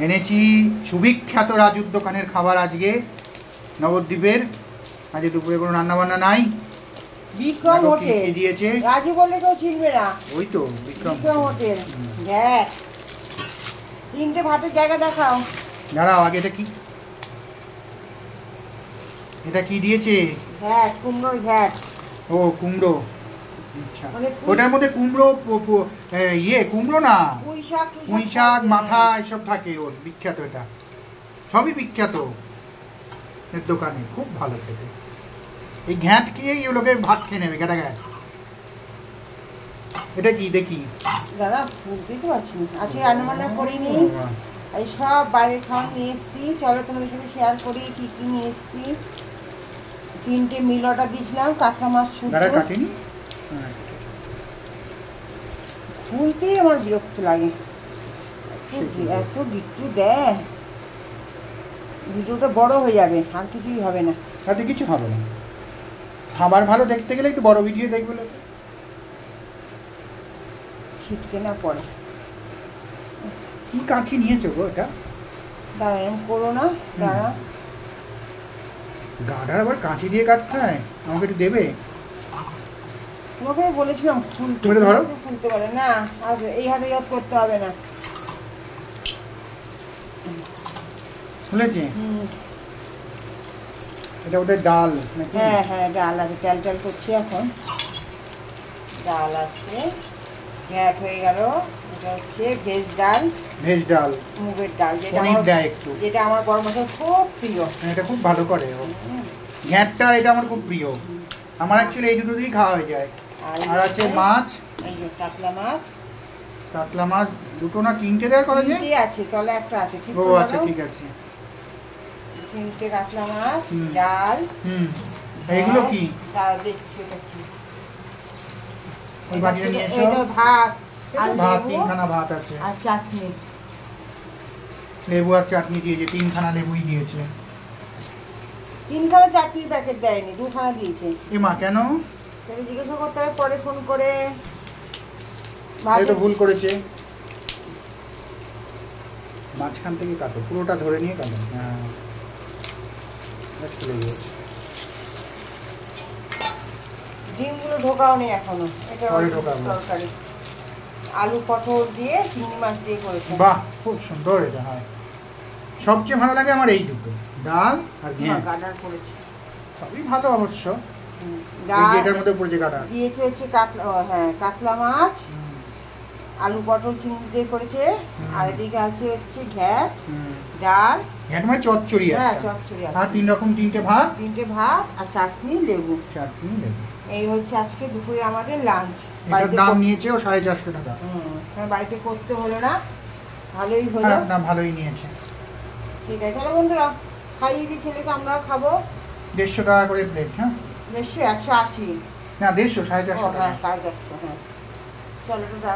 এনেছি সুবিখ্যাত রাজুর দোকানের খাবার আজকে নবদ্বীপের। আজকে দুপুরে কোনো রান্নাবান্না নাই। বিক্রম হোটেল দিয়েছে, রাজু বললে কেউ চিনবে না। ওই তো বিক্রম হোটেল। হ্যাঁ, 3টে ভাতের জায়গা দেখাও। দাঁড়াও, আগে এটা কি, এটা কি দিয়েছে? ঘ্যাট, কুমড়োর ঘ্যাট। ও কুমড়ো, আচ্ছা। মানে ওটার মধ্যে কুমড়ো, কুমড়ো না, পুঁই শাক, মাথা এসব থাকে। ওর বিখ্যাত, এটা সবই বিখ্যাত এর দোকানে, খুব ভালো খেতে। এই ঘ্যাট খেয়েই ওগুলোকে ভাত খেয়ে নেবে, ঘ্যাটা ঘ্যাট। এটা কি দেখি, দাদা বুঝতেই তো পারছি না, আজকে রান্নাবান্না করিনি। এই সব বাইরের খাওয়া নিয়ে এসছি। চলো তোমাদের সাথে শেয়ার করি কি কি নিয়ে এসছি। 3টে মিল অর্ডার দিয়েছিলাম, কাঁচা মাছ শুদ্ধ। কাটিনি, খুলতেই আমার বিরক্ত লাগে, এত বিট্টু দেয়। ভিডিওটা বড় হয়ে যাবে, আর কিছুই হবে না। তাতে কিছু হবে না, খাবার ভালো দেখতে গেলে একটু বড় ভিডিও দেখবে, ছিটকে না পড়ে। কি কাঁচি নিয়েছো গো এটা? দাঁড়া, এরকম করো না, দাঁড়া। গাডার আবার কাঁচি দিয়ে কাটতে হয়, আমাকে একটু দেবে? তোমাকে বলেছিলাম খুলতে, ধরো, খুলতে পারে না। আর এই হাতে ইয়ে করতে হবে না। খুলেছে? এটা ওটা ডাল নাকি? হ্যাঁ হ্যাঁ, ডাল আছে, ডাল টাল করছি এখন। ডাল আছে, ঘ্যাট হয়ে গেল। এটা হচ্ছে ভেজ ডাল, মুগের ডাল, যেটা আমার বড় মশাই খুব প্রিয়। এটা খুব ভালো করে ঘ্যাটটা, এটা আমার খুব প্রিয়। আমার অ্যাকচুয়ালি এই দুটো দিয়েই খাওয়া হয়ে যায়। আর আছে মাছ, এই যে কাতলা মাছ। কাতলা মাছ দুটো না 3টে দেওয়ার কথা যে আছে, তলে একটা আছে, ঠিক ও আচ্ছা, ঠিক আছে। 3টে কাতলা মাছ, ডাল। এইগুলো কি? দাঁড়া দেখছি এটা কি। ওই বাটিটা নিয়ে এসো। এটা ভাত, আর ভাত, 3খানা ভাত আছে, আর চাটনি, লেবু আর চাটনি দিয়েছে। 3খানা লেবুই দিয়েছে। 3খানা চাটনির প্যাকেট দেয়নি, 2খানা দিয়েছে। এ মা, কেন? তাহলে জিজ্ঞাসা করতে হবে পরে ফোন করে। তো ভুল করেছে, মাঝখান থেকে কাটো, পুরোটা ধরে নিয়ে কাটো। হ্যাঁ, ডিমগুলো ঢোকাও নেই এখনো, এটা তরকারি। আলু পটল দিয়ে চিংড়ি মাছ দিয়ে করেছে। বাহ, খুব সুন্দর এটা হয়। সবচেয়ে ভালো লাগে আমার এই দুটো, ডাল আর গাডার করেছে। সবই ভালো অবশ্য। এটার মধ্যে পড়েছে গাডার দিয়েছে হচ্ছে কাতলা মাছ, আলু পটল চিংড়ি দিয়ে করেছে। আর এদিকে আছে হচ্ছে ঘ্যাট, ডাল, ঘ্যাট মানে চচ্চড়ি। হ্যাঁ, চচ্চড়ি। আর 3 রকম 3টে ভাত, আর চাটনি, লেবু। এই হচ্ছে আজকে দুপুরে আমাদের লাঞ্চ। এটার দাম নিয়েছে ও 450 টাকা। বাড়িতে করতে হলো না, ভালোই হলো। না, ভালোই নিয়েছে। ঠিক আছে, চলো বন্ধুরা খাইয়ে দিই ছেলেকে, আমরাও খাবো। 150 টাকা করে প্লেট। হ্যাঁ, 180 না 150, 450 টাকা। হ্যাঁ, 450। হ্যাঁ, চলো টাটা।